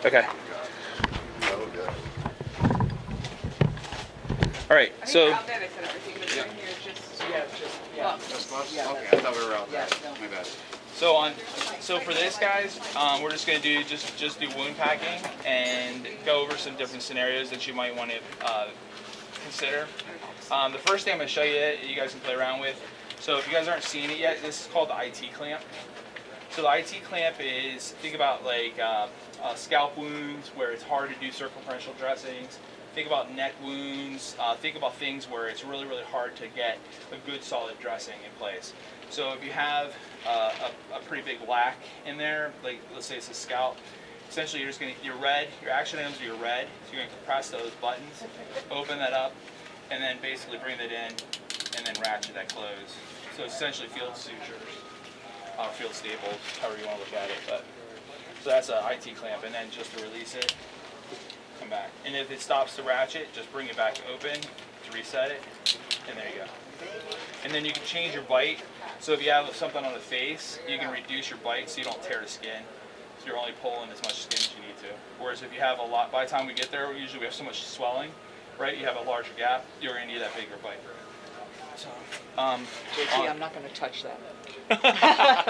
Okay. All right. So. Out there they said everything, but in here just Just gloves? Okay, I thought we were out there. My bad. So for this, guys, we're just gonna do just do wound packing and go over some different scenarios that you might want to consider. The first thing I'm gonna show you, you guys can play around with. So if you guys aren't seeing it yet, this is called the IT clamp. So the IT clamp is, think about like scalp wounds where it's hard to do circumferential dressings. Think about neck wounds. Think about things where it's really, really hard to get a good solid dressing in place. So if you have a pretty big lac in there, like let's say it's a scalp, essentially you're just going to, your action items are your red, so you're going to compress those buttons, open that up, and then basically bring that in, and then ratchet that close. So it's essentially field sutures, field staples, however you want to look at it. But so that's an IT clamp, and then just to release it, come back. And if it stops to ratchet, just bring it back open to reset it, and there you go. And then you can change your bite. So if you have something on the face, you can reduce your bite so you don't tear the skin. So you're only pulling as much skin as you need to. Whereas if you have a lot, by the time we get there, usually we have so much swelling, right? You have a larger gap, you're going to need that bigger bite. So, JT, I'm not going to touch that.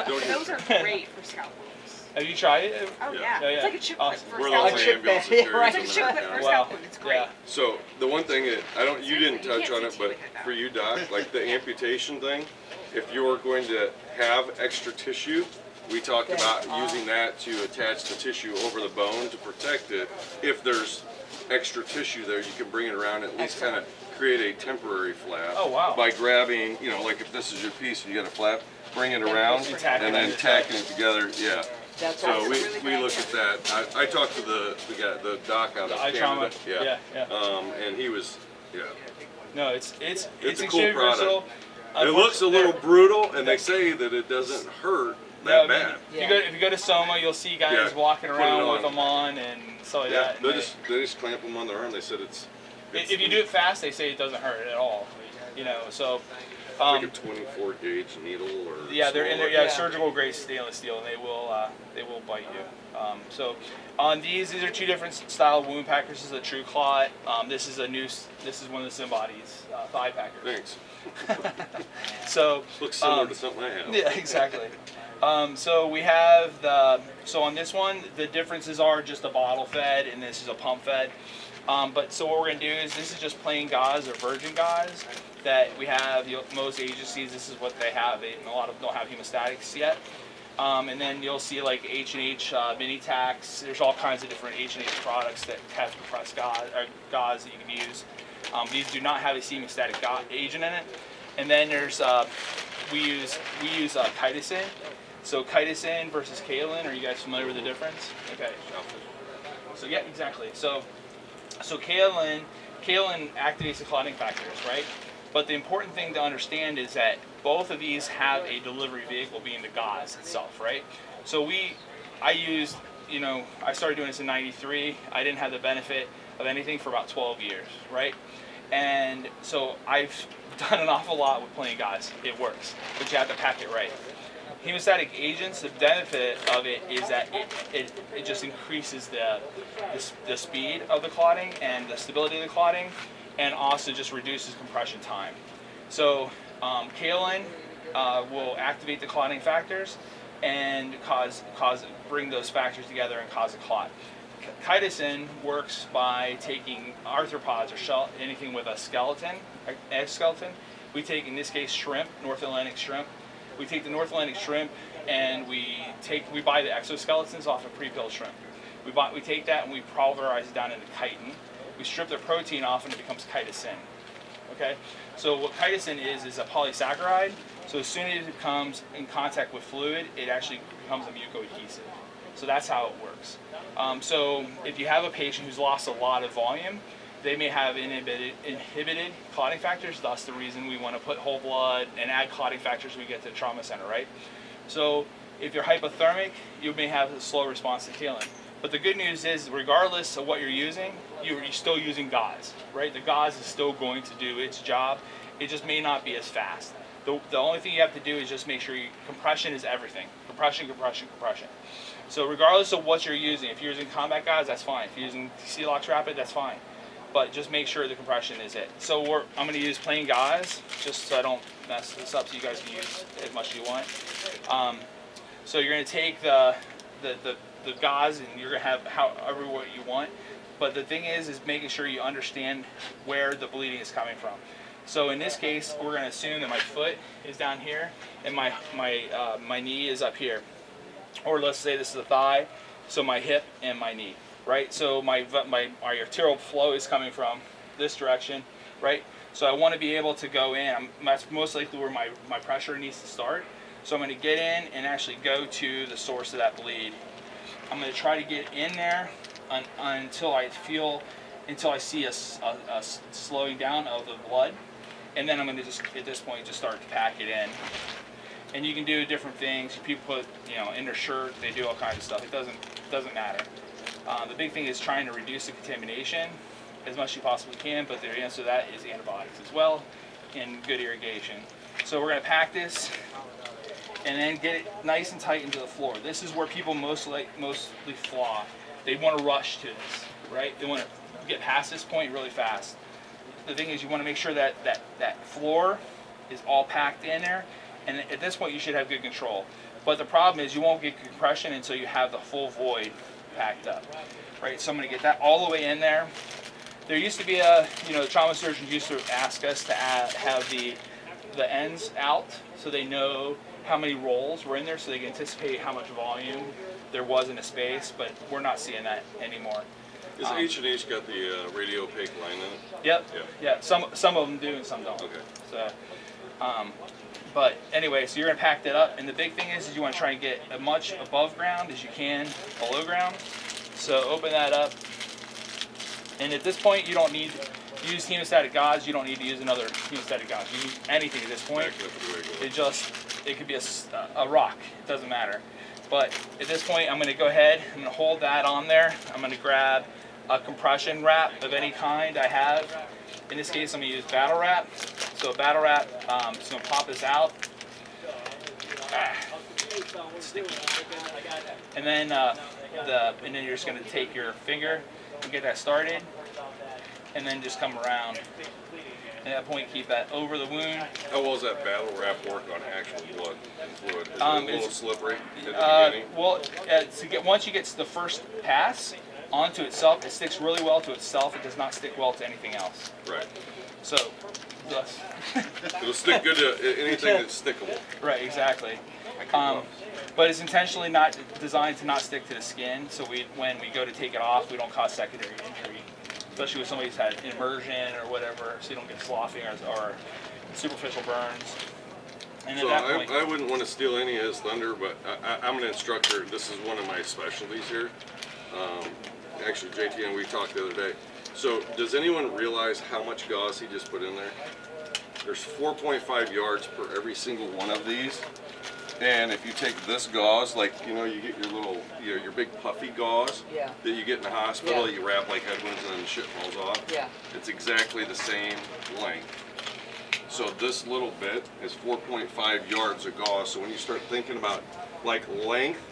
those are great for scalp wounds. have you tried it? Oh yeah. Yeah. It's like a chip clip Awesome. for We're scalp local wounds. chip ambulance bag, security. right. It's like a chip clip for a Wow. scalp wound. It's great. Yeah. So the one thing that you didn't You touch can't on it, see but with it, though. for you, Doc, like the amputation thing, if you were going to have extra tissue, we talked about using that to attach the tissue over the bone to protect it. If there's extra tissue there, you can bring it around and at least kind of create a temporary flap. Oh, wow. By grabbing, you know, like if this is your piece and you got a flap, bring it around You tack it and on then the tacking side. it together. Yeah. That's So awesome. we looked at that. I talked to the guy, the doc out of Eye trauma. Canada. Yeah. And he was, No, it's a cool extremely product. versatile. It looks a little brutal, and they say that it doesn't hurt that bad. If you go to Soma, you'll see guys Yeah, walking put it around on. with them on and stuff like Yeah, that. And they just clamp them on their arm. They said it's if you do it fast, they say it doesn't hurt at all. You know, so. like a 24 gauge needle or Yeah, they're in there. smaller. Yeah, surgical grade stainless steel, and they will bite you. So on these are two different style wound packers. This is a True Clot. This is one of the Symbodies thigh packers. Thanks. So Looks similar to something I have. yeah, exactly. So we have so on this one, the differences are just a bottle fed, and this is a pump fed. But so what we're gonna do is this is just plain gauze or virgin gauze that we have. Most agencies, this is what they have. A lot of them don't have hemostatics yet. And then you'll see like H&H mini tax. There's all kinds of different H&H products that have compressed gauze that you can use. These do not have a hemostatic agent in it. And then there's we use chitosan. So chitosan versus kaolin. Are you guys familiar with the difference? Okay. So yeah, exactly. So kaolin activates the clotting factors, right? But the important thing to understand is that both of these have a delivery vehicle, being the gauze itself, right? So I started doing this in '93. I didn't have the benefit of anything for about 12 years, right? And so I've done an awful lot with plain gauze. It works, but you have to pack it right. Hemostatic agents, the benefit of it is that it just increases the speed of the clotting and the stability of the clotting, and also just reduces compression time. So kaolin will activate the clotting factors and bring those factors together and cause a clot. Chitosan works by taking arthropods or anything with a skeleton, exoskeleton. We take, in this case, shrimp, North Atlantic shrimp. We take the North Atlantic shrimp and we buy the exoskeletons off of pre-pilled shrimp. We take that and we pulverize it down into chitin. We strip the protein off and it becomes chitosan. Okay? So what chitosan is a polysaccharide. So as soon as it comes in contact with fluid, it actually becomes a mucoadhesive. So that's how it works. So if you have a patient who's lost a lot of volume, they may have inhibited clotting factors, thus the reason we want to put whole blood and add clotting factors when we get to the trauma center, right? So if you're hypothermic, you may have a slow response to kaolin. But the good news is, regardless of what you're using, you're still using gauze, right? The gauze is still going to do its job. It just may not be as fast. The only thing you have to do is just make sure compression is everything. Compression, compression, compression. So regardless of what you're using, if you're using combat gauze, that's fine. If you're using Celox Rapid, that's fine. But just make sure the compression is it. So I'm going to use plain gauze, just so I don't mess this up, so you guys can use as much as you want. So you're going to take the gauze, and you're going to have however what you want. But the thing is making sure you understand where the bleeding is coming from. So in this case, we're going to assume that my foot is down here, and my knee is up here. Or let's say this is the thigh, so my hip and my knee, right? So my arterial flow is coming from this direction, right? So I want to be able to go in. That's most likely where my pressure needs to start. So I'm going to get in and actually go to the source of that bleed. I'm going to try to get in there until I see a slowing down of the blood. And then I'm going to just, at this point, just start to pack it in. And you can do different things. People put, in their shirt, they do all kinds of stuff. It doesn't matter. The big thing is trying to reduce the contamination as much as you possibly can, but the answer to that is antibiotics as well, and good irrigation. So we're going to pack this, and then get it nice and tight into the floor. This is where people mostly flaw. They want to rush to this, right? They want to get past this point really fast. The thing is, you want to make sure that floor is all packed in there, and at this point you should have good control. But the problem is you won't get compression until you have the full void packed up, right? So I'm going to get that all the way in there. There used to be the trauma surgeons used to ask us to have the ends out so they know how many rolls were in there, so they can anticipate how much volume there was in a space, but we're not seeing that anymore. Is H&H got the radio opaque line in it? Yep. Yeah. Some of them do and some don't. Okay. So, but anyway, so you're gonna pack that up, and the big thing is you want to try and get as much above ground as you can below ground. So open that up, and at this point you don't need to use hemostatic gauze. You don't need to use another hemostatic gauze. You use anything at this point. It could be a rock. It doesn't matter. But at this point, I'm going to go ahead. I'm going to hold that on there. I'm going to grab a compression wrap of any kind I have. In this case, I'm going to use battle wrap. So a battle wrap, just going to pop this out. Sticky. And then you're just going to take your finger and get that started, and then just come around. At that point, keep that over the wound. How well does that battle wrap work on actual blood and fluid? Is it a little slippery at the beginning? Well, once you get to the first pass onto itself, it sticks really well to itself. It does not stick well to anything else. Right. So, thus. It'll stick good to anything that's stickable. Right, exactly. But it's intentionally not designed to not stick to the skin, so when we go to take it off, we don't cause secondary injury. Especially with somebody who's had immersion or whatever, so you don't get sloughing or superficial burns. And So at that point, I wouldn't want to steal any of his thunder, but I'm an instructor. This is one of my specialties here. Actually, JT and we talked the other day. So does anyone realize how much gauze he just put in there? There's 4.5 yards per every single one of these. And if you take this gauze, like, you get your little, your big puffy gauze that you get in the hospital, you wrap like headwinds and then the shit falls off. Yeah. It's exactly the same length. So this little bit is 4.5 yards of gauze. So when you start thinking about like length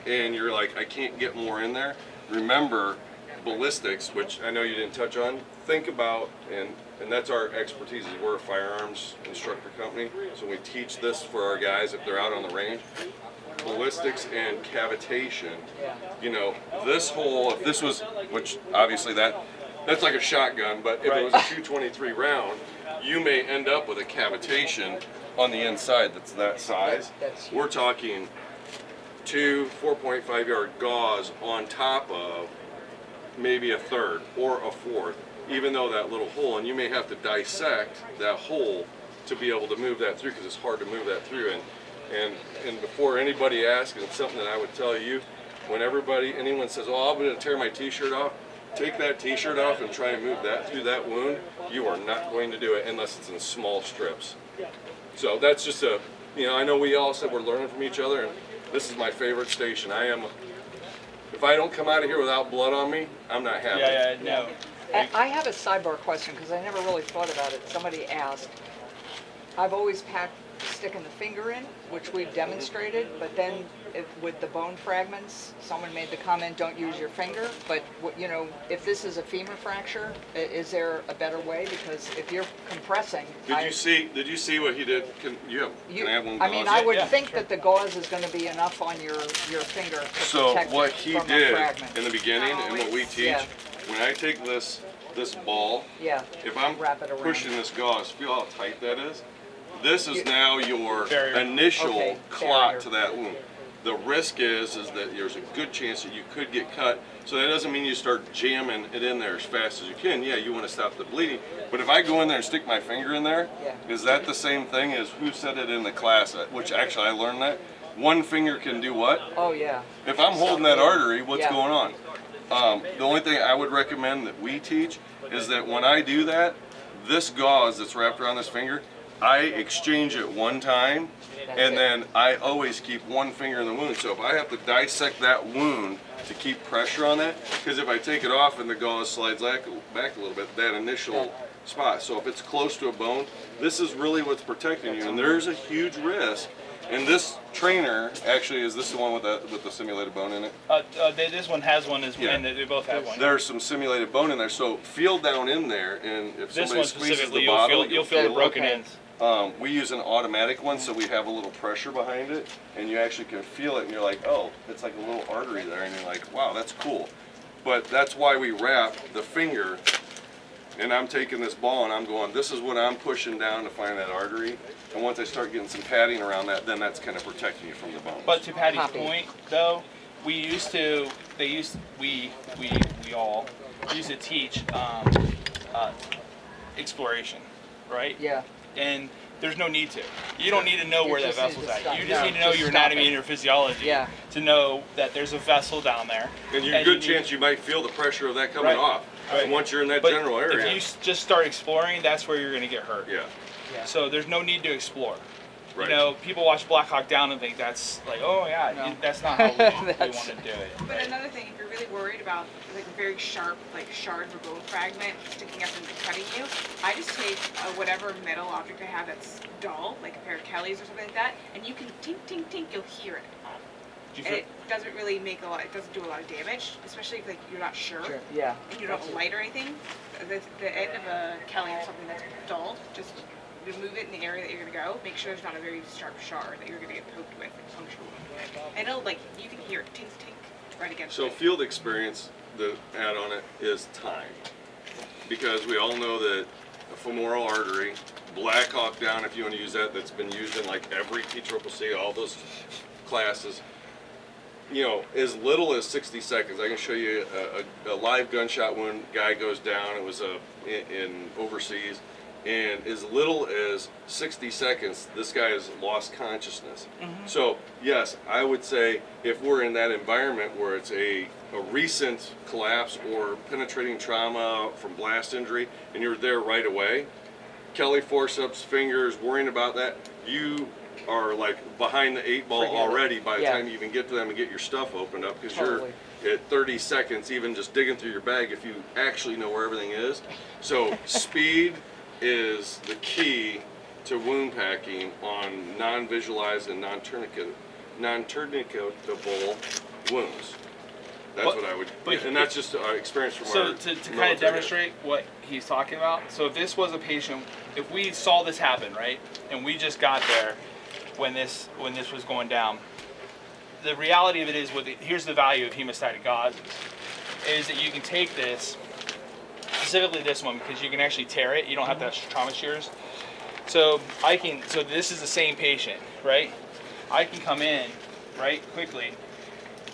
and you're like, I can't get more in there, remember ballistics, which I know you didn't touch on, think about, and that's our expertise, is we're a firearms instructor company, so we teach this for our guys if they're out on the range. Ballistics and cavitation, this hole, if this was, which obviously that's like a shotgun, but if it was a 223 round, you may end up with a cavitation on the inside that's that size. We're talking 4.5 yard gauze on top of maybe a third or a fourth, even though that little hole, and you may have to dissect that hole to be able to move that through, because it's hard to move that through. And before anybody asks, and it's something that I would tell you, when anyone says, oh, I'm going to tear my t-shirt off, take that t-shirt off and try and move that through that wound. You are not going to do it unless it's in small strips. So that's just I know we all said we're learning from each other, and this is my favorite station. If I don't come out of here without blood on me, I'm not happy. no. I have a sidebar question because I never really thought about it. Somebody asked, I've always packed sticking the finger in, which we've demonstrated, but then with the bone fragments, someone made the comment, don't use your finger, but you know, if this is a femur fracture, is there a better way? Because if you're compressing, Did you see what he did? Can I have one? I mean, gauze? I would Yeah, think sure. that the gauze is going to be enough on your finger to So protect what it he from a did fragment. in the beginning and what we teach, Yeah. when I take this ball, Yeah. if I'm Wrap it around. pushing this gauze, feel how tight that is? This is now your Barrier. initial Okay, clot barrier. to that wound. The risk is that there's a good chance that you could get cut. So that doesn't mean you start jamming it in there as fast as you can. Yeah, you want to stop the bleeding. But if I go in there and stick my finger in there, Yeah. is that the same thing as who said it in the class? Which actually I learned that. One finger can do what? Oh, yeah. If I'm holding that artery, what's Yeah. going on? The only thing I would recommend that we teach is that when I do that, this gauze that's wrapped around this finger, I exchange it one time, That's and it. then I always keep one finger in the wound. So if I have to dissect that wound to keep pressure on that, because if I take it off and the gauze slides back a little bit, that initial spot. So if it's close to a bone, this is really what's protecting you, and there's a huge risk. And this trainer actually is this the one with the simulated bone in it? This one has one as Yeah. and they both have one. There's some simulated bone in there, so feel down in there, and if This somebody one squeezes specifically, the you'll bottle, feel the broken Okay. ends. We use an automatic one, so we have a little pressure behind it, and you actually can feel it, and you're like, oh, it's like a little artery there, and you're like, wow, that's cool. But that's why we wrap the finger, and I'm taking this ball and I'm going, this is what I'm pushing down to find that artery, and once I start getting some padding around that, then that's kind of protecting you from the bones. But to Patty's Copy. point, though, we all used to teach exploration, right? Yeah. And there's no need to. You don't need to know You where that just need vessel's to at. stop. You just No, need to know just your stop anatomy it. and your physiology Yeah. to know that there's a vessel down there. and you're a and good you need- chance you might feel the pressure of that coming Right. off. Right. And once you're in that But general if area. you just start exploring, that's where you're going to get hurt. Yeah. So there's no need to explore. Right. You know, people watch Black Hawk Down and think that's like, oh yeah, No. that's not how we want That's- to do it. But right? another thing, if you're really worried about like a very sharp, like shard or bone fragment sticking up and cutting you, I just take whatever metal object I have that's dull, like a pair of Kellys or something like that, and you can tink, tink, tink, you'll hear it. Do you And feel- it doesn't really make a lot. It doesn't do a lot of damage, especially if like you're not sure, Sure. Yeah. and you don't have a light or anything. The end of a Kelly or something that's dull, just remove it in the area that you're gonna go. Make sure there's not a very sharp shard that you're gonna get poked with and punctured with. And it'll like you can hear it tink tink right against So it. field experience, the add on it is time. Because we all know that a femoral artery, Black Hawk Down, if you want to use that, that's been used in like every PCCC, all those classes, you know, as little as 60 seconds. I can show you a live gunshot wound, guy goes down, it was in overseas, and as little as 60 seconds, this guy has lost consciousness. So yes, I would say if we're in that environment where it's a recent collapse or penetrating trauma from blast injury, and you're there right away, Kelly forceps, fingers, worrying about that, you are like behind the 8 ball Forget it. already by the Yeah. time you even get to them and get your stuff opened up, because Totally. you're at 30 seconds even just digging through your bag if you actually know where everything is. So speed is the key to wound packing on non-visualized and non-tourniquetable wounds. That's But- what I would, but- and that's just our experience from So our to kind of military. demonstrate what he's talking about, so if this was a patient, if we saw this happen, right, and we just got there when this was going down, the reality of it is, here's the value of hemostatic gauzes, is that you can take this, specifically this one, because you can actually tear it. You don't have to have trauma shears. So this is the same patient, right? I can come in, right, quickly,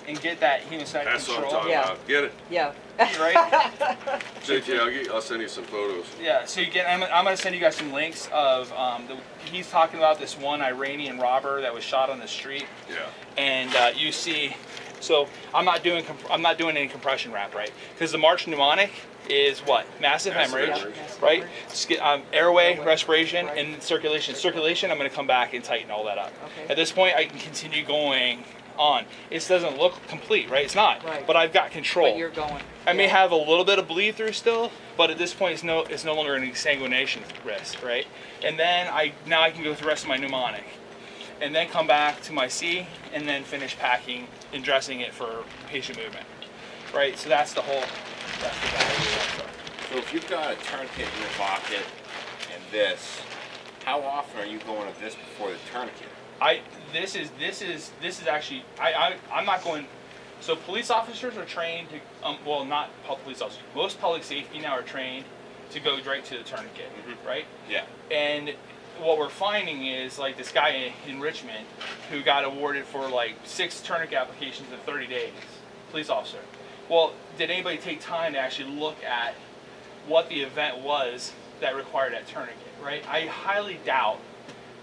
and get that hemostatic That's what I'm control. talking Yeah. about. Get it? Yeah. Right? JT, I'll send you some photos. Yeah, so you get. I'm going to send you guys some links of. He's talking about this one Iranian robber that was shot on the street, Yeah. and you see. So I'm not doing any compression wrap, right? Because the March mnemonic is what? Massive Massive hemorrhage, hemorrhage. right? Airway, respiration, and circulation. Circulation, I'm going to come back and tighten all that up. Okay. At this point, I can continue going on. It doesn't look complete, right? It's not. Right. But I've got control. But you're going. I may yeah. have a little bit of bleed through still, but at this point it's no longer an exsanguination risk, right? And then now I can go through the rest of my pneumonic, and then come back to my C, and then finish packing and dressing it for patient movement, right? So that's the value of that. So if you've got a tourniquet in your pocket and this, how often are you going to this before the tourniquet? This is actually I'm not going. So police officers are trained to well, not police officers. Most public safety now are trained to go right to the tourniquet, right? Yeah. And what we're finding is like this guy in Richmond who got awarded for like 6 tourniquet applications in 30 days, police officer. Well, did anybody take time to actually look at what the event was that required that tourniquet, right? I highly doubt.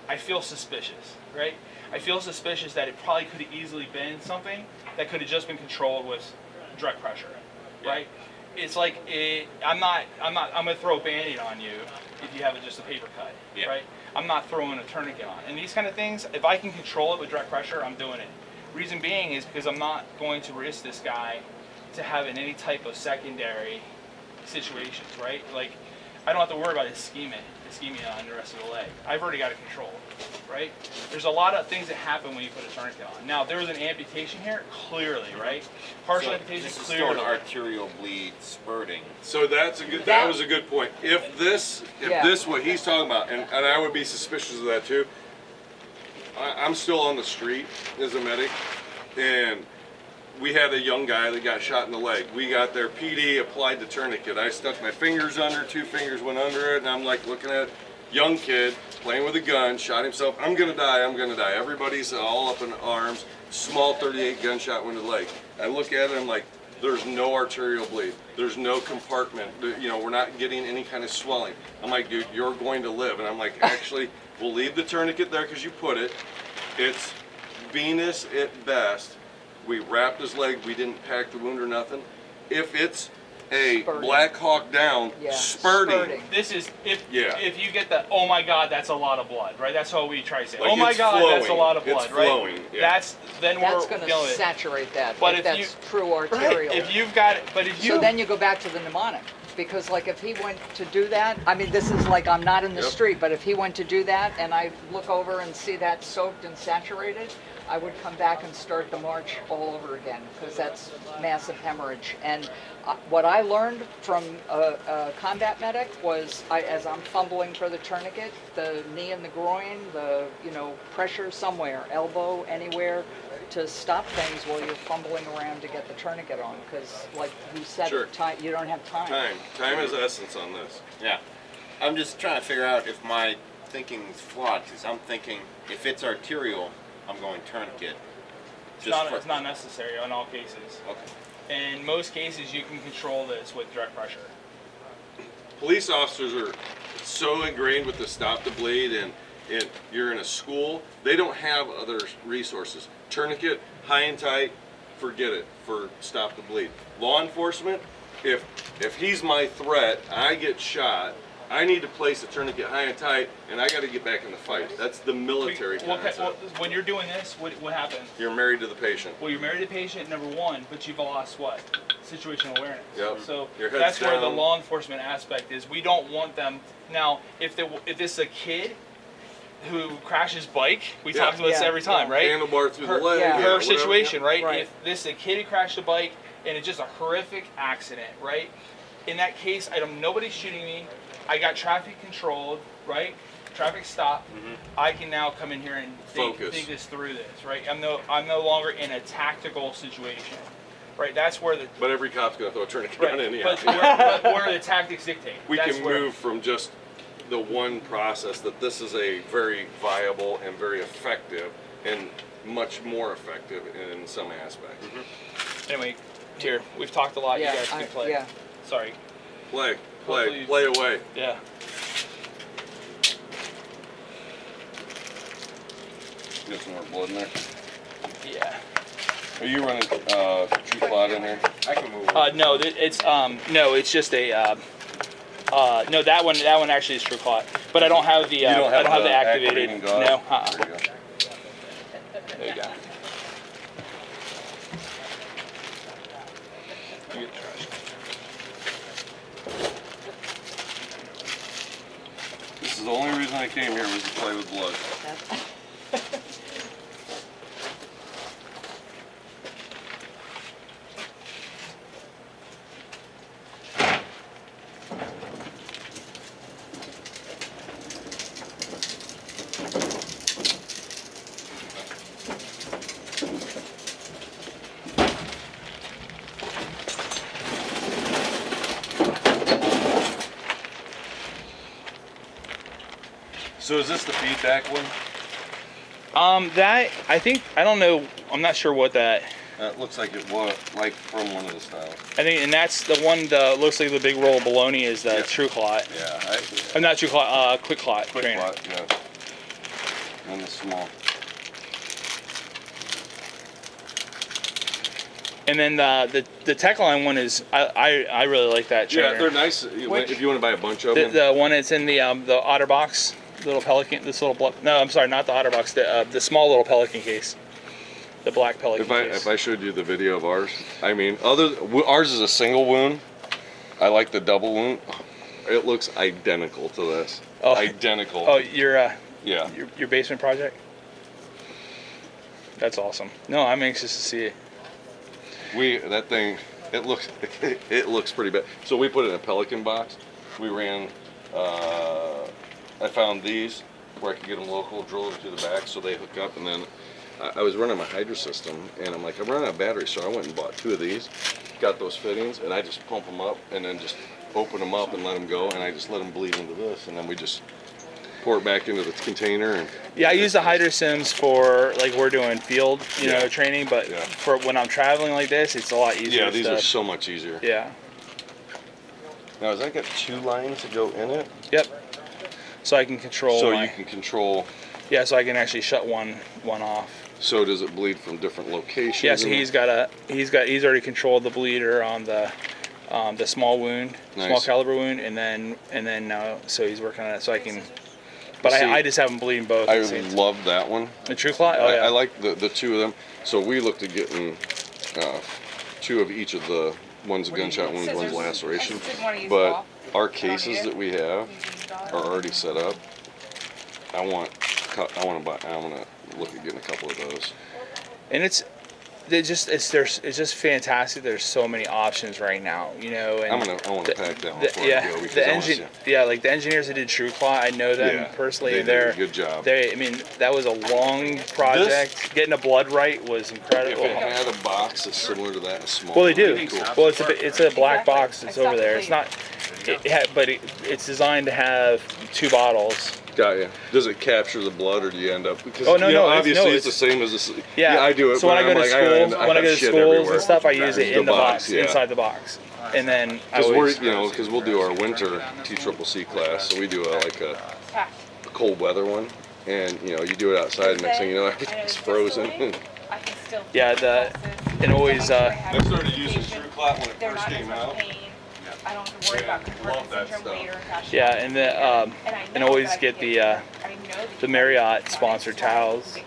I feel suspicious, right? I feel suspicious that it probably could have easily been something that could have just been controlled with direct pressure, right? It's like I'm gonna throw a Band-Aid on you if you have just a paper cut, right? I'm not throwing a tourniquet on. And these kind of things, if I can control it with direct pressure, I'm doing it. Reason being is because I'm not going to risk this guy to having any type of secondary situations, right? Like, I don't have to worry about ischemia on the rest of the leg. I've already got it controlled, right? There's a lot of things that happen when you put a tourniquet on. Now, if there was an amputation here, clearly, right? Partial amputation, this is clearly. still an arterial bleed spurting. So that was a good point. If this what he's talking about, and I would be suspicious of that too. I'm still on the street as a medic, and we had a young guy that got shot in the leg. We got there, PD applied the tourniquet. I stuck my fingers under, 2 fingers went under it, and I'm like looking at young kid playing with a gun, shot himself. I'm gonna die, I'm gonna die. Everybody's all up in arms. Small 38 gunshot wound to the leg. I look at it, I'm like, there's no arterial bleed. There's no compartment. You know, we're not getting any kind of swelling. I'm like, dude, you're going to live. And I'm like, actually, we'll leave the tourniquet there because you put it. It's venous at best. We wrapped his leg. We didn't pack the wound or nothing. If it's a Spurting. Black Hawk down, Yeah, spurting. spurting. This is if Yeah. you get the oh my god, that's a lot of blood, right? That's how we try to say. Like, Oh my it's god, that's a flowing. lot of blood, It's right? flowing, yeah. That's then That's we're going to dealing with it. saturate that. But if if that's you- true arterial. Right? If you've got it, but if you So then you go back to the mnemonic, because like if he went to do that, I mean, this is like I'm not in the Yep. street, but if he went to do that and I look over and see that soaked and saturated, I would come back and start the march all over again, because that's massive hemorrhage. And what I learned from a combat medic was, as I'm fumbling for the tourniquet, the knee and the groin, the pressure somewhere, elbow, anywhere, to stop things while you're fumbling around to get the tourniquet on, because like you said, Sure. time, you don't have time. Time is essence on this. Yeah. I'm just trying to figure out if my thinking is flawed, because I'm thinking if it's arterial, I'm going tourniquet. it's not necessary in all cases. Okay. In most cases, you can control this with direct pressure. Police officers are so ingrained with the stop the bleed, and you're in a school, they don't have other resources. Tourniquet, high and tight, forget it for stop the bleed. Law enforcement, if he's my threat, I get shot, I need to place a tourniquet high and tight, and I got to get back in the fight. That's the military concept. When you're doing this, what happens? You're married to the patient. Well, you're married to the patient, number one, but you've lost what? Situational awareness. Yep. So Your head's that's where the down. law enforcement aspect is. We don't want them. Now, if this is a kid who crashes bike, we Yeah. talk about this Yeah. every time, right? Handlebar through Her, the leg. yeah. her whatever. situation, right? Right. If this is a kid who crashed a bike and it's just a horrific accident, right? In that case, nobody's shooting me. I got traffic controlled, right? Traffic stopped. I can now come in here and think this through this, right? I'm no longer in a tactical situation, right? That's where the But every cop's going to throw a tourniquet right, on in, yeah. but where the tactics dictate. We That's can where, move from just the one process that this is a very viable and very effective and much more effective in some aspects. Anyway, here we've talked a lot. Yeah, you guys can play. yeah. Sorry. Play Hopefully- away. Yeah. Get some more blood in there. Yeah. Are you running True Clot in here? I can move on. No, it's just a. No, that one actually is True Clot, but I don't have the. You don't have I don't have the the activated. activating gauze? No. There you go. There you go. the only reason I came here was to play with blood. So is this the feedback one? That I think I don't know. I'm not sure what that. That looks like it was like from one of the styles. I think, and that's the one that looks like the big roll of bologna is the Yeah. True Clot. Yeah, I'm not True Clot. Quick Clot. quick trainer. lot, yeah. And the small. And then the Tech Line one is I really like that trainer. Yeah, they're nice. If you want to buy a bunch of them. The one that's in the OtterBox, little Pelican, this little no, I'm sorry, not the OtterBox, the small little Pelican case, the black Pelican case. If I showed you the video of ours, I mean, ours is a single wound. I like the double wound. It looks identical to this. Oh. Identical. Oh, your Yeah. your basement project. That's awesome. No, I'm anxious to see it. That thing, it looks pretty bad. So we put it in a Pelican box. We ran. I found these where I could get them local, drill them to the back so they hook up, and then I was running my Hydro system, and I'm like, I'm running out of battery, so I went and bought 2 of these, got those fittings, and I just pump them up, and then just open them up and let them go, and I just let them bleed into this, and then we just pour it back into the container. And Yeah, I use the Hydro Sims for like we're doing field, you Yeah. know, training, but Yeah. for when I'm traveling like this, it's a lot easier. yeah, these are stuff. so much easier. Yeah. Now, has that got 2 lines to go in it? Yep. So I can control. So my, you can control. Yeah, so I can actually shut one off. So does it bleed from different locations? Yeah, so he's already controlled the bleeder on the small wound, small Nice. caliber wound, and then now so he's working on it so I can. But See, I just have them bleeding both. I at the same time. love that one. The True Clot. Oh yeah. I like the 2 of them. So we looked at getting 2 of each of the one's gunshot wounds, one's laceration. But our cases that we have are already set up. I want to look at getting a couple of those. And it's just fantastic. There's so many options right now, you know. And I want to pack that one before I go because the I wanna see. like the engineers that did True Clot, I know them Yeah, personally. they and did a good job. I mean, that was a long project. Getting a blood right was If incredible. it had a box that's similar to that, a small. Well, they do. it'd be cool. Well, it's a black box that's over there. It's not. But it's designed to have 2 bottles. Got ya. Does it capture the blood, or do you end up? Because Oh, no, no, obviously it's it's the same as this. Yeah. I do it. So when I but go to I'm schools, like, I when I go to have shit schools everywhere. and stuff, I use it in the box, yeah. inside the box, and then I Because always. because we'll do our winter TCCC class, so we do a cold weather one, and you do it outside, and next thing you know, everything's frozen. Yeah, and always. I started using True Clot when it first came out. I don't have to worry about Love that syndrome stuff. later in fashion. Yeah, and always get the Marriott sponsored towels.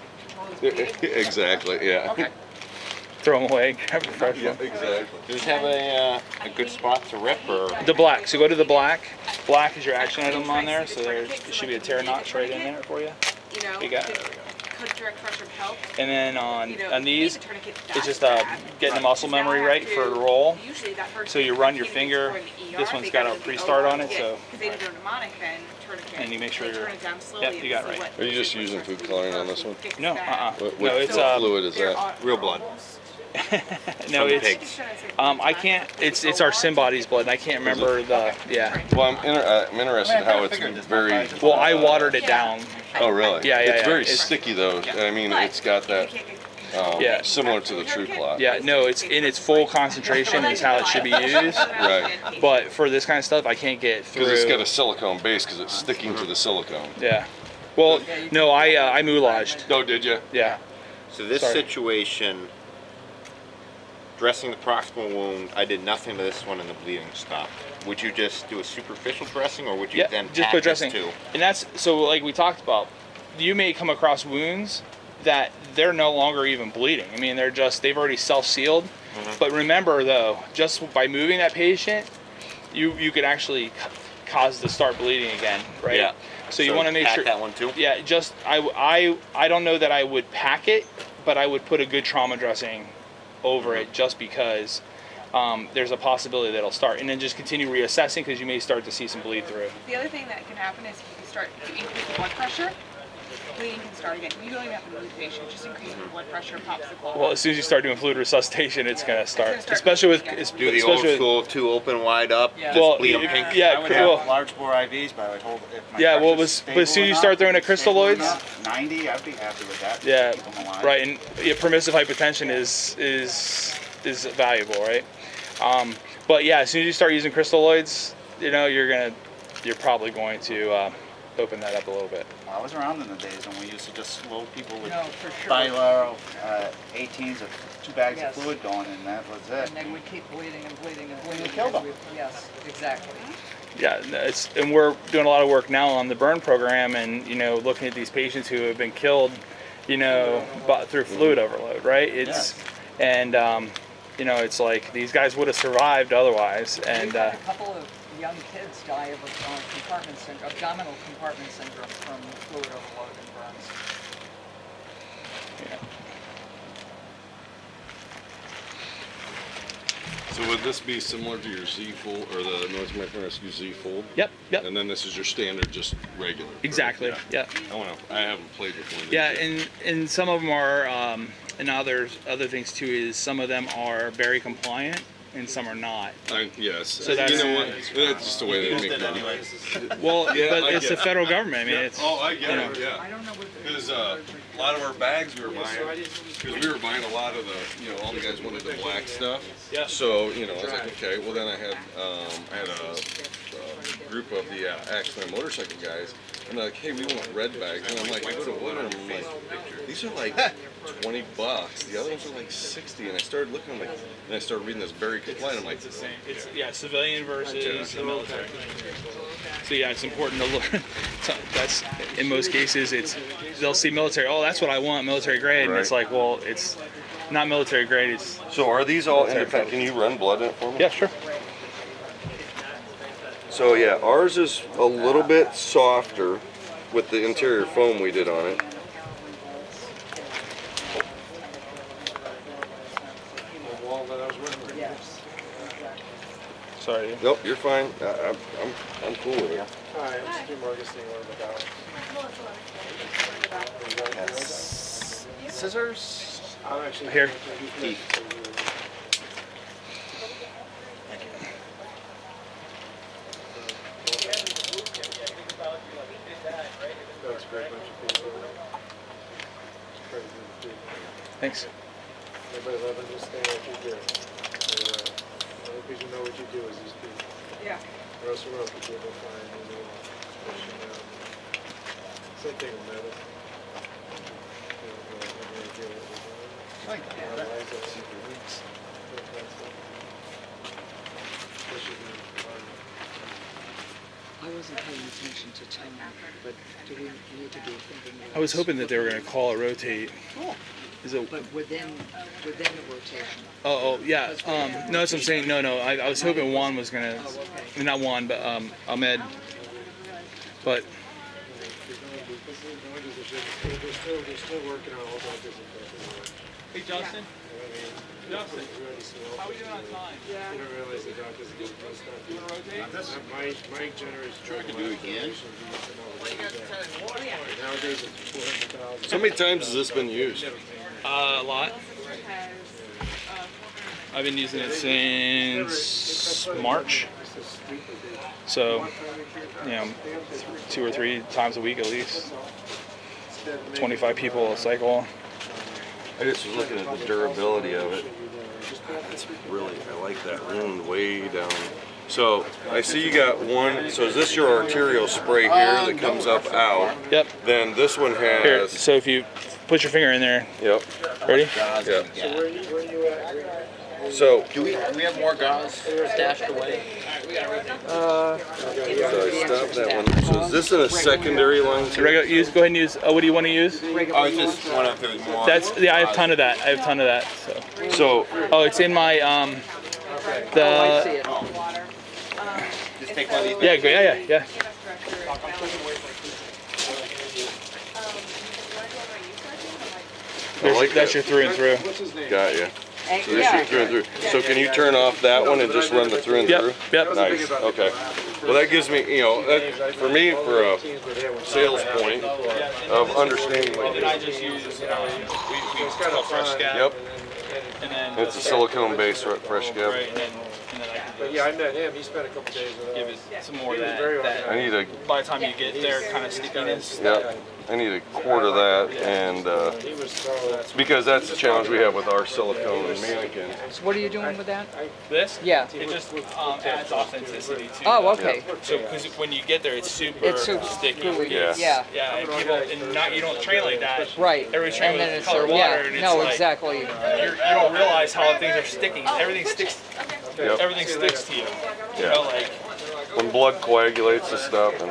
Exactly. Yeah. Okay. Throw them away. Grab a fresh Yeah. one. Exactly. Does it have a good spot to rip or? The black. So go to the black. Black is your action item on there. So there should be a tear notch right in there for you. You know, You got it. could direct pressure help. And then on these, it's it's just getting the muscle memory right for the roll. Usually that person So you run your can't finger. explore the ER, This one's they got go a to the pre-start OR. on it, Yeah, so- 'cause they do a mnemonic, then tourniquet. And you make sure They you're- turn it down slowly yep, and you got see right. what Are you just the using person food coloring on can this one? fix No, that. What No, it's fluid is They're that? Real blood. No, From it's pigs. I can't. It's our Symbodies blood, and I can't remember the Well, I'm interested how it's very. Well, I watered it down. Oh, really? Yeah, yeah, It's yeah. very It's- sticky though. I mean, it's got that. Yeah. Similar to the True Clot. Yeah, no, it's in its full concentration is how it should be used. Right. But for this kind of stuff, I can't get through. Because it's got a silicone base, because it's sticking to the silicone. Yeah. Well, no, I moulaged. Oh, did you? Yeah. So this Sorry. situation, dressing the proximal wound, I did nothing to this one and the bleeding stopped. Would you just do a superficial dressing, or would you Yeah. then Just pat put this dressing. too? And that's so like we talked about. You may come across wounds that they're no longer even bleeding. I mean, they've already self-sealed. But remember though, just by moving that patient, you could actually causes to start bleeding again, right? Yeah. So you want to make pack sure that one too. Yeah, just I don't know that I would pack it, but I would put a good trauma dressing over it just because there's a possibility that it'll start, and then just continue reassessing because you may start to see some bleed through. The other thing that can happen is if you increase the blood pressure, bleeding can start again. You don't even have to move the patient, just increasing the blood pressure pops the clot. Well, as soon as you start doing fluid resuscitation, it's gonna start, It's gonna start especially with bleeding again. Do the old school, two open wide up. Yeah. Just Well, bleed 'em pink. yeah, I would well, have large bore IVs, but I would hold if my Yeah, well, pressure's but as soon as you stable start throwing enough, the if it's stable crystalloids- enough, 90, I'd be happy with that. Yeah, Keep 'em alive. right, and permissive hypertension is valuable, right? But yeah, as soon as you start using crystalloids, you're probably going to open that up a little bit. Well, I was around in the days when we used to just load people with No, for sure. bilateral 18s of 2 bags Yes. of fluid going, and that was it. And they would keep bleeding and bleeding and bleeding. we killed and them. Yes, exactly. Yeah, and we're doing a lot of work now on the burn program, and looking at these patients who have been killed, through fluid overload, right? And it's like these guys would have survived otherwise, and We've had a couple of young kids die of abdominal compartment syndrome from fluid overload and burns. yeah. So would this be similar to your Z fold or the North American Rescue Z fold? Yep. And then this is your standard, just regular. correct? Exactly. Yeah. I want to. I haven't played with one. of these Yeah, yet. and some of them are, and other things too is some of them are very compliant and some are not. Yes. So that's- you know what? That's just the way they Used make it money. anyways. Well, Yeah, but I it's get the it. federal government. I mean, it's I get you know. it. Yeah. I don't know what the. Because a lot of our bags we were buying, because we were buying a lot of the, all the guys wanted the black stuff. Yeah. So, I was like, okay, well then I had a group of the accident motorcycle guys, and they're like, hey, we want red bags. And I'm like, I go to one of them, I'm like, these are like $20. The other ones are like 60. And I started looking, I'm like, and I started reading this very compliant. I'm like, It's the same. It's civilian versus Yeah. the military. So yeah, it's important to look. That's in most cases they'll see military. Oh, that's what I want, military grade. And it's Right. like, well, it's not military grade. It's so are these all independent? Can you run blood in it for me? yeah, sure. So yeah, ours is a little bit softer with the interior foam we did on it. Yes. Sorry. Nope, you're fine. I'm cool with it. Scissors? Here. Thanks. Because you know what you do is these people. Yeah. Or else we're up to people flying in the wall. Same thing with metal. Like that. I wasn't paying attention to time, but do we need to be thinking? I was hoping that they were going to call it rotate. Cool. Is it? But within the rotation. Oh, yeah. No, that's what I'm saying. No. I was hoping Juan was gonna, not Juan, but Ahmed. But They're still working on all that different. hey, Justin. Justin, how are we doing on time? You don't realize the doctors do stuff. You want to rotate? My generation. Sure, I can do it again. Nowadays it's 400,000. So how many times has this been used? A lot. I've been using it since March. So, 2 or 3 times a week at least. 25 people a cycle. I just was looking at the durability of it. That's really, I like that wound way down. So I see you got one. So is this your arterial spray here that comes up out? Yep. Then this one Here, has. so if you put your finger in there, Yep. ready? Gauze Yeah. and gas. Where you at? So Do we have more gauze stashed away? so I stopped that one. So is this in a secondary line? too? Go ahead and use. What do you want to use? I was just wondering if there was more. Yeah, I have a ton of that. So, So oh, it's in my I see the it. just take one of these? Yeah, go, yeah. EMS director is now- you wanna go over my use That's your through and through. What's his name? Got you. And- So this yeah. is through and through. So can you turn off that one and just run the through and Yep, through? yep. Nice, okay. Well, that gives me, you know, that, for me, for a sales point of understanding And what then I it is. just use, we call fresh scab. Yep, And then it's a silicone base fresh scab. Right, and then I can But yeah, I met him, he spent a couple days with us. give it some more of He was very that I need a, by the time you get there, kind of stickiness. yep, I need a quart of that, and, He was so, because that's the challenge we have with our silicone mannequins. So what are you doing with that? This? Yeah. It just adds authenticity to Oh, the- okay. So, because when you get there, it's super, It's super sticky. gooey. Yeah. Yeah. Yeah, and people, and not, you don't train like that. Right. Everybody train And then with it's colored water, yeah. and it's No, like, exactly. you don't realize how things are sticking. Everything sticks. Yep. Everything sticks to you. You Yeah. know, like, When blood coagulates and stuff, and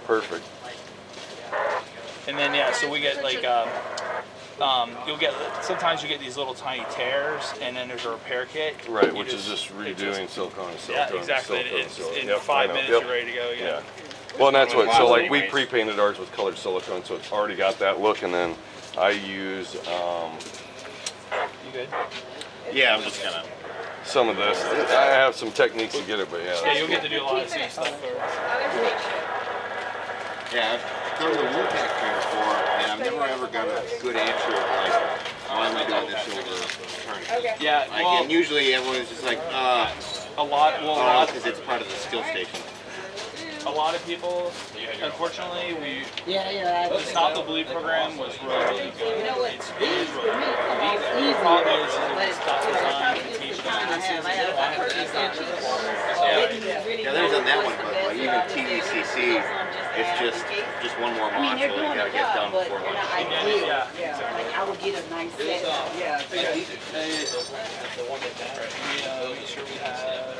perfect. and then yeah, so we get like, you'll get, sometimes you get these little tiny tears, and then there's a repair kit. Right, You which is just redoing silicone, Yeah, silicone, exactly. silicone, It's silicone. in Yep, 5 I know. minutes Yep. you're ready to go. Yeah. Well, and that's what, so like we Anyways. pre-painted ours with colored silicone, so it's already got that look, and then I use You good? Yeah, I'm just gonna. some of this. I have some techniques to get it, but yeah. Yeah, that's you'll cool. get to do a lot of the same stuff. Yeah, I've done the wound pack training before, and I've never ever got a good answer of like, why am I doing this over tourniquet? Yeah, Like, well, and usually everyone's just like, a lot. Well, a lot. because it's part of the skill station. A lot of people, unfortunately, Yeah, the Stop the Bleed program was really good. It is really good. The problem is it's not designed to teach Yeah, there's on that one, but like even TECC, it's just one more module you gotta get done before lunch. Yeah. Like I would get a nice set. Yeah. Make sure we have.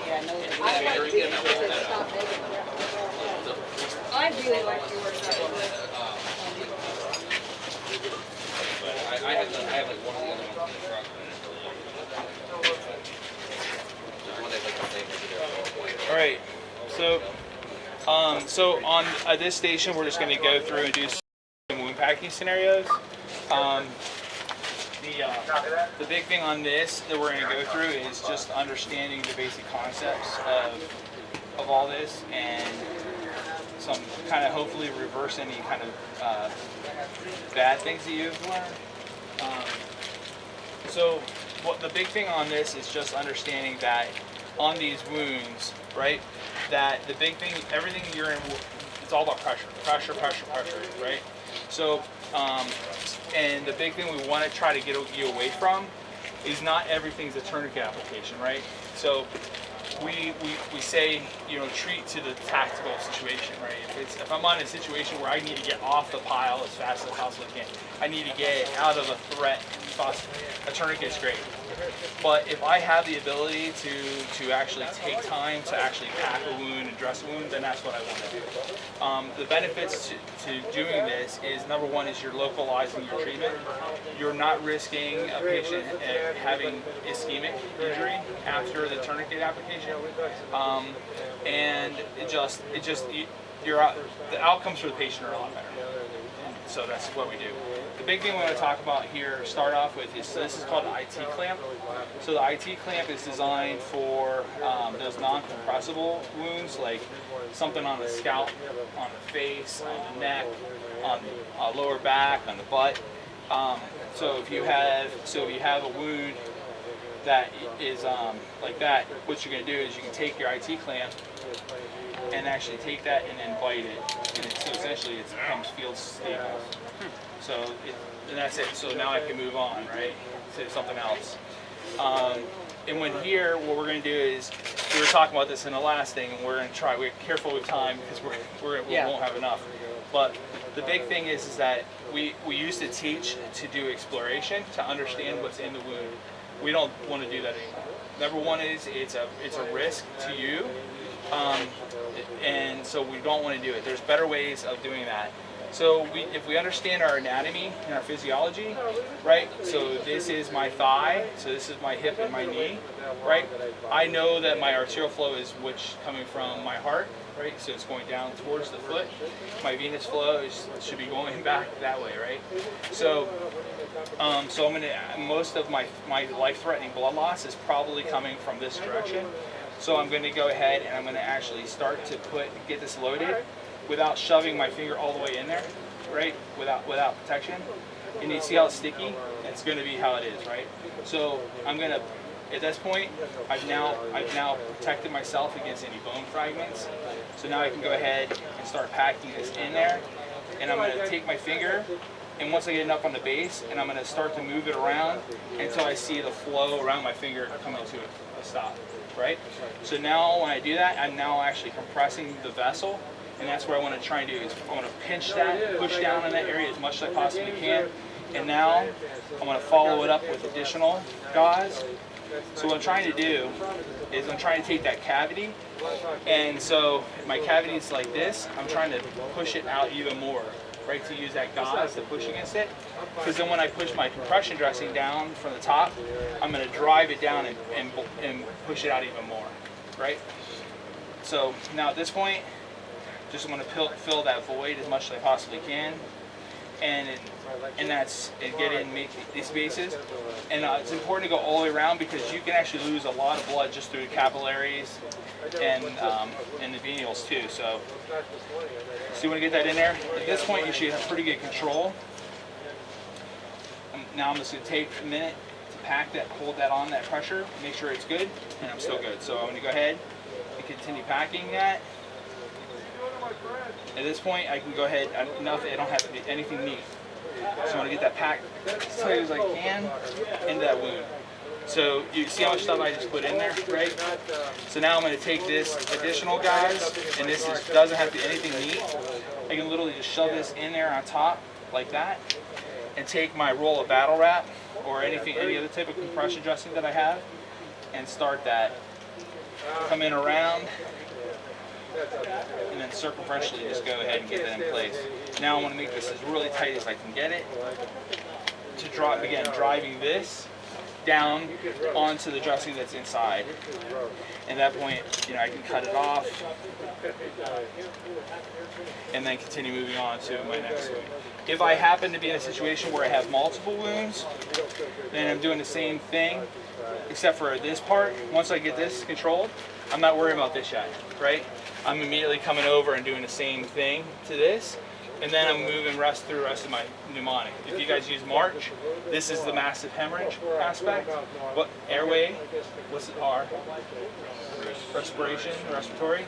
Yeah, I know. I really like yours. All right. So on this station, we're just going to go through and do some wound packing scenarios. The big thing on this that we're going to go through is just understanding the basic concepts of all this, and some kind of hopefully reverse any kind of bad things that you've learned. So what the big thing on this is just understanding that on these wounds, right, that the big thing, everything you're in, it's all about pressure, right? So, and the big thing we want to try to get you away from is not everything's a tourniquet application, right? So we say, you know, treat to the tactical situation, right? If I'm on a situation where I need to get off the pile as fast as I possibly can, I need to get out of a threat fast, a tourniquet's great. But if I have the ability to actually take time to actually pack a wound and dress a wound, then that's what I want to do. The benefits to doing this is, number one, is you're localizing your treatment. You're not risking a patient having ischemic injury after the tourniquet application, and the outcomes for the patient are a lot better. So that's what we do. The big thing we want to talk about here, start off with, is this is called an IT clamp. So the IT clamp is designed for those non-compressible wounds, like something on the scalp, on the face, on the neck, on the lower back, on the butt. So if you have a wound that is like that, what you're going to do is you can take your IT clamp and actually take that and then bite it, and so essentially it becomes field stable. And that's it. So now I can move on, right, to something else. And when here, what we're going to do is, we were talking about this in the last thing, and we're careful with time because we won't have enough. But the big thing is that we used to teach to do exploration, to understand what's in the wound. We don't want to do that anymore. Number one is it's a risk to you, and so we don't want to do it. There's better ways of doing that. So if we understand our anatomy and our physiology, right? So this is my thigh, so this is my hip and my knee, right? I know that my arterial flow is coming from my heart, right? So it's going down towards the foot. My venous flow should be going back that way, right? So, so most of my life-threatening blood loss is probably coming from this direction. So I'm going to go ahead and I'm going to actually start to get this loaded without shoving my finger all the way in there, right? Without protection. And you see how it's sticky? It's going to be how it is, right? So I'm going to, at this point, I've now protected myself against any bone fragments. So now I can go ahead and start packing this in there. And I'm going to take my finger, and once I get it up on the base, and I'm going to start to move it around until I see the flow around my finger coming to a stop, right? So now when I do that, I'm now actually compressing the vessel, and that's what I want to try and do is I want to pinch that, push down on that area as much as I possibly can. And now I'm going to follow it up with additional gauze. So what I'm trying to do is I'm trying to take that cavity, and so if my cavity is like this, I'm trying to push it out even more, right, to use that gauze to push against it. Because then when I push my compression dressing down from the top, I'm going to drive it down and push it out even more, right? So now at this point, just want to fill that void as much as I possibly can, and make these bases. And it's important to go all the way around because you can actually lose a lot of blood just through the capillaries and the venules too. So you want to get that in there. At this point, you should have pretty good control. Now I'm just going to take a minute to pack that, hold that on, that pressure, make sure it's good, and I'm still good. So I'm going to go ahead and continue packing that. At this point, I can go ahead, I don't have to do anything neat. So I want to get that packed as tight as I can into that wound. So you see how much stuff I just put in there, right? So now I'm going to take this additional guys, and this doesn't have to be anything neat. I can literally just shove this in there on top like that, and take my roll of battle wrap or any other type of compression dressing that I have, and start that. Come in around, and then circumferentially just go ahead and get that in place. Now I want to make this as really tight as I can get it to driving this down onto the dressing that's inside. At that point, I can cut it off and then continue moving on to my next wound. If I happen to be in a situation where I have multiple wounds, then I'm doing the same thing, except for this part. Once I get this controlled, I'm not worrying about this yet, right? I'm immediately coming over and doing the same thing to this, and then I'm moving through the rest of my mnemonic. If you guys use March, this is the massive hemorrhage aspect. What airway? What's it? R? Respiration, respiratory.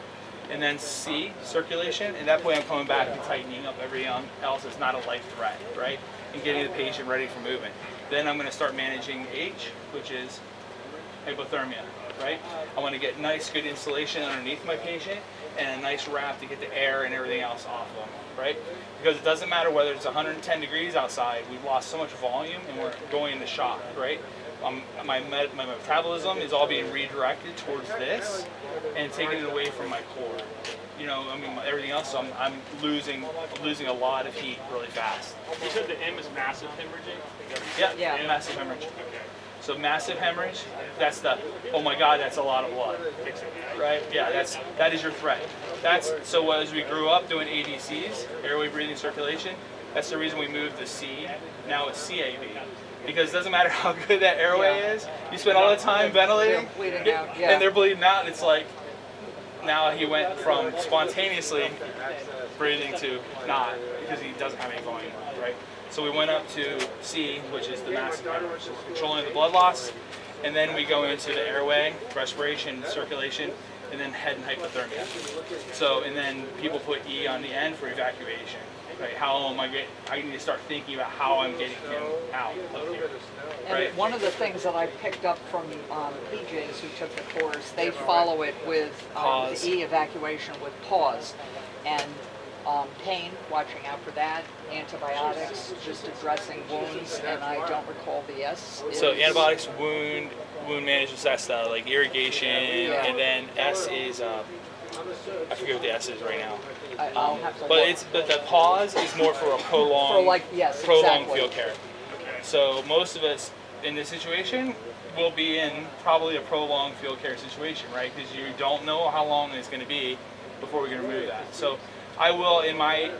And then C, circulation. And that way I'm coming back and tightening up everything else that's not a life threat, right? And getting the patient ready for movement. Then I'm going to start managing H, which is hypothermia, right? I want to get nice, good insulation underneath my patient and a nice wrap to get the air and everything else off of them, right? Because it doesn't matter whether it's 110 degrees outside, we've lost so much volume and we're going into shock, right? My metabolism is all being redirected towards this and taking it away from my core. Everything else, so I'm losing a lot of heat really fast. You said the M is massive hemorrhaging? Yeah, massive hemorrhage. So massive hemorrhage, that's oh my God, that's a lot of blood, right? Yeah, that is your threat. So as we grew up doing ABCs, airway, breathing, circulation, that's the reason we moved the C, now it's CAB. Because it doesn't matter how good that airway is, you spend all the time ventilating, and they're bleeding out, and it's like, now he went from spontaneously breathing to not, because he doesn't have any volume, right? So we went up to C, which is the massive hemorrhage. So we're controlling the blood loss, and then we go into the airway, respiration, circulation, and then head and hypothermia. So, and then people put E on the end for evacuation. Right? I need to start thinking about how I'm getting him out of here. Right? And one of the things that I picked up from PJs who took the course, they follow it with the E evacuation with pause. And pain, watching out for that, antibiotics, just addressing wounds, and I don't recall the S. So antibiotics, wound management, that's like irrigation, and then S is, I forget what the S is right now. I'll have to look. But the pause is more for a prolonged, yes, prolonged exactly. field care. So most of us, in this situation, we'll be in probably a prolonged field care situation, right? Because you don't know how long it's going to be before we can remove that. So I will,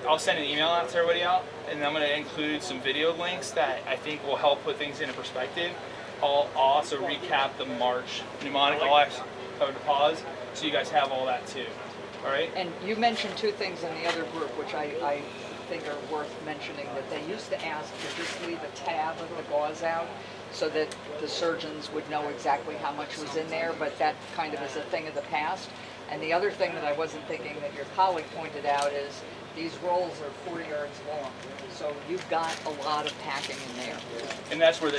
I'll send an email out to everybody out, and I'm going to include some video links that I think will help put things into perspective. I'll also recap the March mnemonic. I'll actually cover the pause, so you guys have all that too. All right? And you mentioned two things in the other group, which I think are worth mentioning, that they used to ask to just leave a tab of the gauze out so that the surgeons would know exactly how much was in there, but that kind of is a thing of the past. And the other thing that I wasn't thinking that your colleague pointed out is these rolls are 4 yards long. So you've got a lot of packing in there. And that's where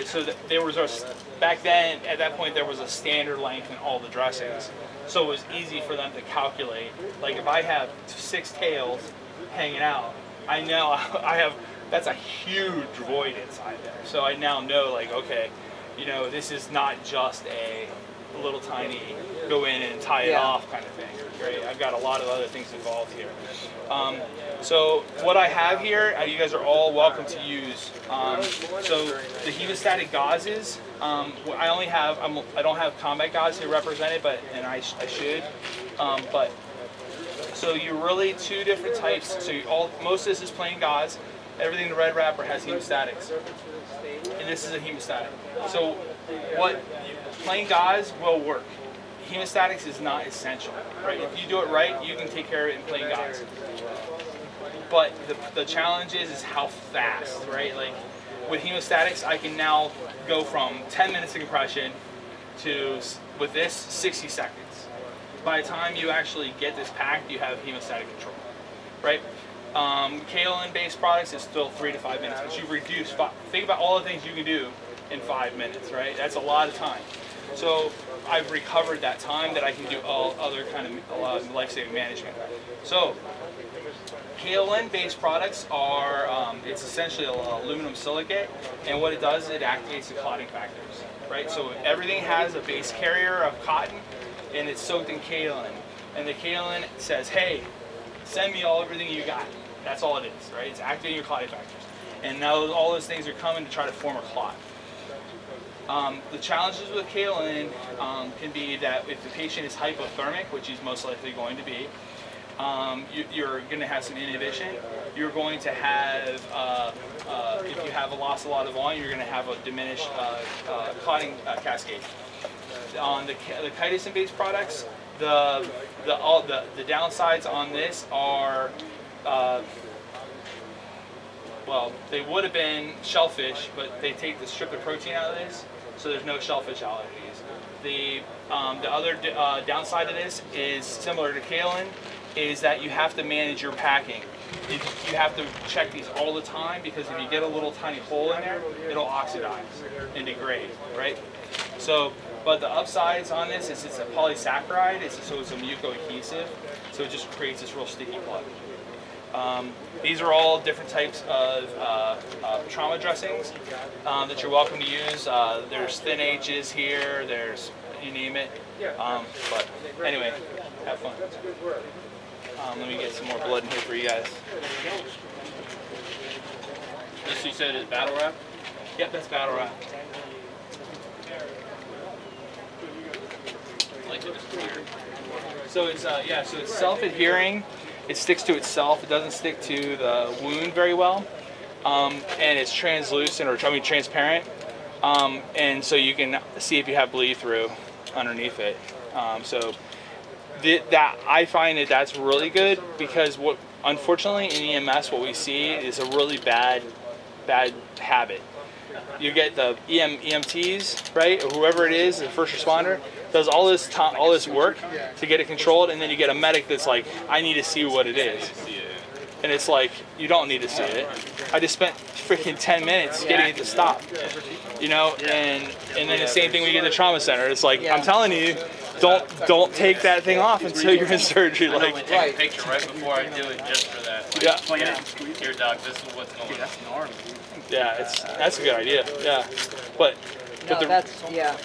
there was back then, at that point, there was a standard length in all the dressings. So it was easy for them to calculate. Like if I have 6 tails hanging out, I know that's a huge void inside there. So I now know, like, okay, this is not just a little tiny go in and tie it off kind of thing. Right? I've got a lot of other things involved here. So what I have here, you guys are all welcome to use. So the hemostatic gauzes, I don't have combat gauze here represented, and I should. So you're really 2 different types. So most of this is plain gauze. Everything in the red wrapper has hemostatics, and this is a hemostatic. So plain gauze will work. Hemostatics is not essential, right? If you do it right, you can take care of it in plain gauze. But the challenge is how fast, right? Like with hemostatics, I can now go from 10 minutes of compression to, with this, 60 seconds. By the time you actually get this packed, you have hemostatic control, right? Kaolin-based products is still 3 to 5 minutes, but you've reduced. Think about all the things you can do in 5 minutes, right? That's a lot of time. So I've recovered that time that I can do all other kind of life-saving management. So kaolin-based products are, it's essentially aluminum silicate, and what it does is it activates the clotting factors, right? So everything has a base carrier of cotton, and it's soaked in kaolin. And the kaolin says, hey, send me everything you got. That's all it is, right? It's activating your clotting factors. And now all those things are coming to try to form a clot. The challenges with kaolin can be that if the patient is hypothermic, which he's most likely going to be, you're going to have some inhibition. You're going to have, if you have lost a lot of volume, you're going to have a diminished clotting cascade. On the chitin-based products, the downsides on this are, well, they would have been shellfish, but they take the strip of protein out of this, so there's no shellfish allergies. The other downside of this is similar to kaolin, is that you have to manage your packing. You have to check these all the time, because if you get a little tiny hole in there, it'll oxidize and degrade, right? So, but the upsides on this is it's a polysaccharide, so it's a mucoadhesive, so it just creates this real sticky plug. These are all different types of trauma dressings that you're welcome to use. There's thin H's here, there's, you name it. But anyway, have fun. Let me get some more blood in here for you guys. This you said is battle wrap? Yep, that's battle wrap. Like it is clear. So it's so it's self-adhering. It sticks to itself. It doesn't stick to the wound very well, and it's translucent, or transparent, and so you can see if you have bleed through underneath it. That I find that's really good, because unfortunately in EMS what we see is a really bad habit. You get the EMTs, right, or whoever it is, the first responder, does all this work to get it controlled, and then you get a medic that's like, I need to see what it is. And it's like, you don't need to see it. I just spent freaking 10 minutes getting it to stop. And then the same thing when you get to the trauma center. It's like, I'm telling you, don't take that thing off until you're in surgery. I normally take a picture right before I do it, just for that. Like, here, doc, this is what's going on. Yeah, that's a good idea. Yeah, but No, that's, yeah.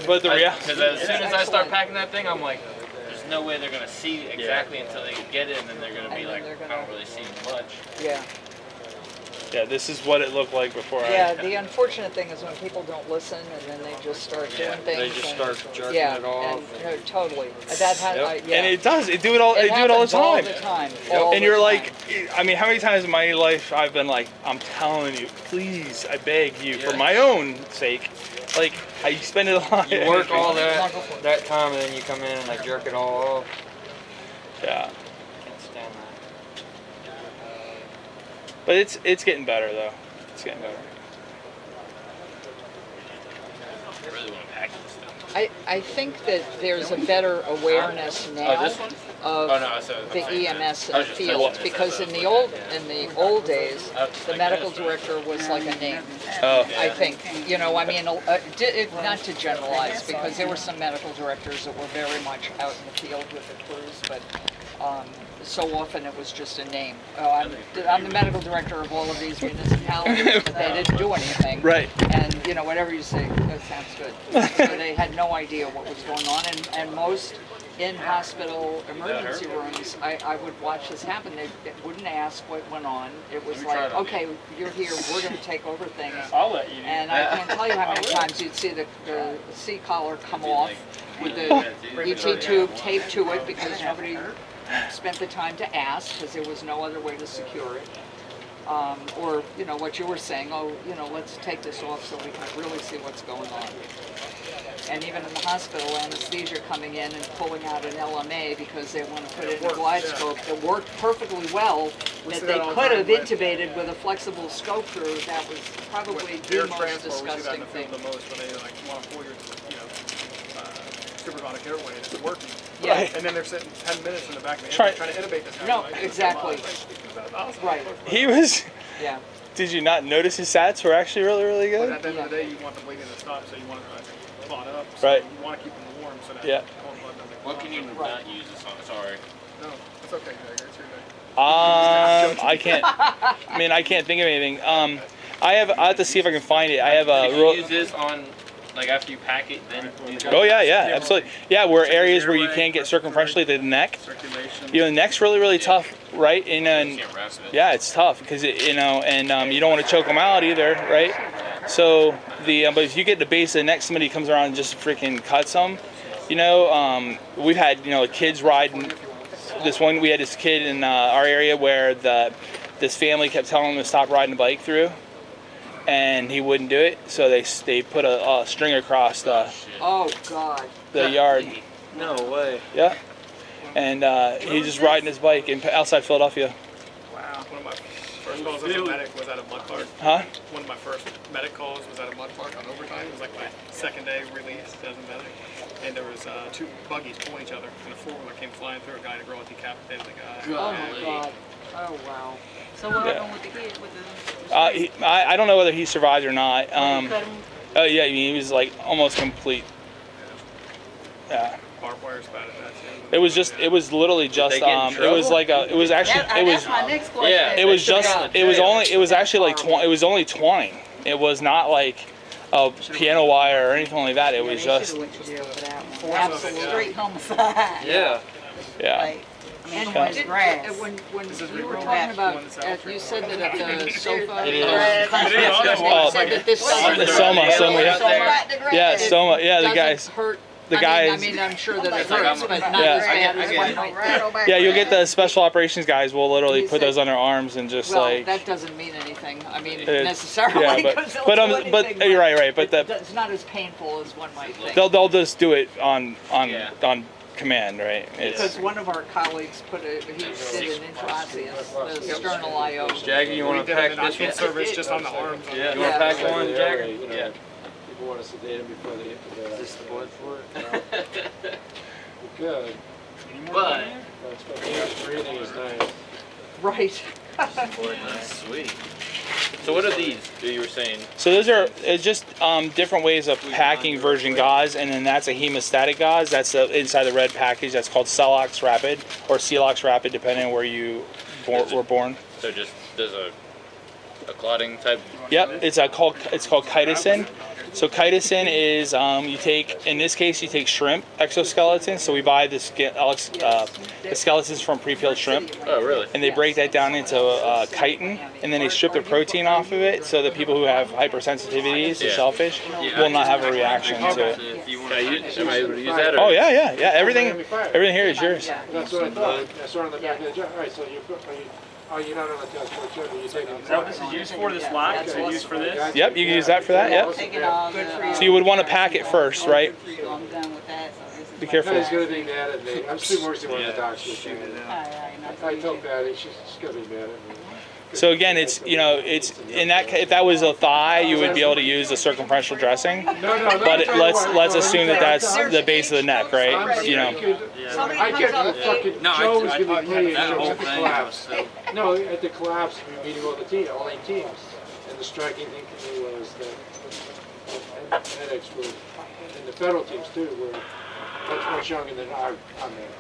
But the reality, because as soon as I start packing that thing, I'm like, there's no way they're gonna see exactly until they get it, and then they're gonna be like, I don't really see much. Yeah. Yeah, this is what it looked like before Yeah, the unfortunate thing is when people don't listen and then they just start doing things. They just and- start jerking yeah, it off. And, no, totally. That had, yeah. And it does. It do it all. They do it all the happens all time. the time. Yep. all And the you're time. like, I mean, how many times in my life I've been like, I'm telling you, please, I beg you, for my own sake, like, I spend it a lot. You work all that time and then you come in and they jerk it all off. Yeah, Can't stand that. but it's getting better though. It's getting better. I really want to pack this stuff. I think that there's a better awareness now Oh, this one? of Oh, no, I said the EMS I in was the just field touching it. because in the old days the medical director was like a name. Oh, I think, you know, I mean, not to generalize, because there were some medical directors that were very much out in the field with the crews, but so often it was just a name. Oh, I'm the medical director of all of these municipalities, but they didn't do anything. right. And, you know, whatever you say, that sounds good. So they had no idea what was going on, and most in-hospital emergency rooms, I would watch this happen. They wouldn't ask what went on. It was like, okay, you're here, we're gonna take over things. I'll let you. And I can't tell you how many times you'd see the C collar come off with the ET tube taped to it because nobody spent the time to ask because there was no other way to secure it. Or, you know, what you were saying, oh, you know, let's take this off so we can really see what's going on. And even in the hospital, anesthesia coming in and pulling out an LMA because they want to put it in a glide scope that worked perfectly well, that they could have intubated with a flexible scope through. That was probably the most disgusting thing. The most when they like want to pull your, supersonic airway and it's working. Yeah. And then they're sitting 10 minutes in the back of the Try- ambulance trying to intubate this guy. No, right? exactly. Right. He was. Yeah. Did you not notice his sats were actually really, really But good? at the end of the day, you want the bleeding to stop, so you want to clot up. So Right. You want to keep them warm so that Yeah. cold blood doesn't What can you not use this on? Sorry. No, it's okay, Gregor. It's your day. I can't. I mean, I can't think of anything. I have to see if I can find it. I have a. Can you use this on, like after you pack it, then? Oh yeah, absolutely. Yeah, where areas where you can't get circumferentially the neck. Circulation. You know, the neck's really, really tough, right? And then, Can't wrestle it. yeah, it's tough because you know, and you don't want to choke them out either, right? So but if you get the base of the neck, somebody comes around and just freaking cuts them. You know, we've had kids riding. We had this kid in our area where this family kept telling him to stop riding a bike through, and he wouldn't do it. So they put a string across the Oh, God. yard. No way. Yeah, and he's just riding his bike outside Philadelphia. Wow. One of my first calls as a medic was at a mud park. Huh? One of my first medic calls was at a mud park on overtime. It was like my second day release as a medic. And there was two buggies pulling each other, and a four-wheeler came flying through. A guy and a girl decapitated the guy. Oh, my God. Oh, wow. So what Yeah. happened with the kid, with the... I don't know whether he survived or not. you cut him? Yeah, I mean, he was like almost complete. Yeah. Barbed wire spattered that too. It was literally just they get in it was trouble? like it was actually it was That's my next question. Yeah. it was just it was actually like horrible. it was only twine. It was not like a piano wire or anything like that. It was just Went to jail for that one. Absolutely. Straight homicide. Yeah. yeah. Like, I mean, And going did- to grass. when This is you were real talking about, one that's you said that at the sofa. It is. Oh, said that this the Soma, yeah. Yeah, Soma, yeah, the guys. Hurt. The I guys. mean, I'm sure that it like hurts, I'm- but not Yeah. as bad I as get one it. might think. Yeah, you'll get the special operations guys will literally He put said- those on their arms and just Well, like that doesn't mean anything. I mean, It- necessarily, yeah, because they'll but do but anything, you're right, but it's not as painful as one might think. they'll just do it on Yeah. command, right? Because one of our colleagues he did an intraosseous, the sternal IO. Jagger, you want to pack this one? service just on the arms. Yeah. You want to pack one, Jagger? Yeah. People want to sedate him before they get this the blood for it? Good. But That's what breathing is nice. Right. sweet. So what are these that you were saying? So those are just different ways of packing virgin gauze, and then that's a hemostatic gauze. That's inside the red package. That's called Celox Rapid or Celox Rapid, depending on where you were born. So just there's a clotting type. Yep, it's called chitosan. So chitosan is you take, in this case, you take shrimp exoskeletons. So we buy the skeletons from pre-peeled shrimp. Oh, really? And they break that down into chitin, and then they strip the protein off of it, so that people who have hypersensitivities to Yeah. shellfish will not have a reaction to it. Am I able to use that? Or? Oh yeah. Everything here is yours. That's what I thought. I saw it on the back of the jar. All right, so you're not on the test for sure, but you take it. Is that what this is used for? This lock? Is it used for this? Yep, you can use that for that. Yep. Taking all the. So you would want to pack it first, right? So I'm done with that, so this is. Be careful. Patty's gonna be mad at me. I'm still working on the docs with you. I told Patty, she's gonna be mad at me. So again, it's in that if that was a thigh, you would be able to use the circumferential dressing. But let's assume that that's the base of the neck, right? I get the fucking Joe's gonna be playing at the collapse. No, at the collapse, we were meeting all the teams, all 8 teams, and the striking thing to me was that medics were, and the federal teams too, were much younger than I'm in.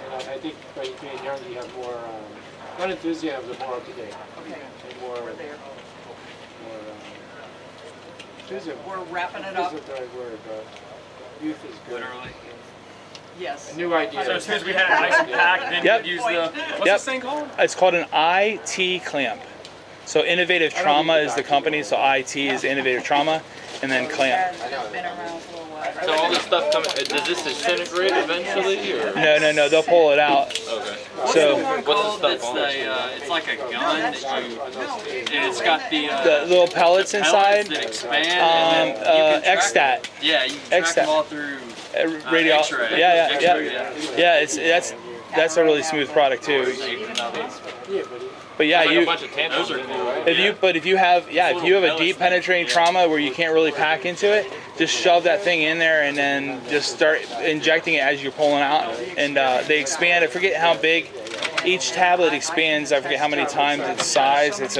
And I think by being young, you have more, not enthusiasm, but more up to date. And more enthusiasm. We're wrapping it up. Isn't the right word, but youth is good. Literally. Yes. A new idea. So as soon as we had it nice and packed, then Yep. you'd use the, what's Yep. this thing called? It's called an IT clamp. So Innovative Trauma is the company, so IT is Innovative Trauma, and then clamp. Been around for a while. So all this stuff comes. Does this disintegrate eventually, or? No, they'll pull it out. Okay. So What's the It's stuff on it? it's like a gun that you, and it's got the the little pellets inside, that expand. And then you can track Xstat, them. Yeah, you can track Xstat. them all through radio. X-ray. Yeah. X-ray, That's a really smooth product too. But yeah, Like a bunch of tantrums. Those are cool. if you have a deep penetrating trauma where you can't really pack into it, just shove that thing in there and then just start injecting it as you're pulling out, and they expand. I forget how big each tablet expands. I forget how many times its size. It's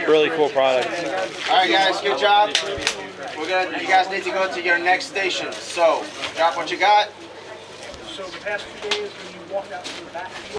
really cool product. All right, guys, good job. You guys need to go to your next station. So, drop what you got. So the past 2 days when you walk out to the back.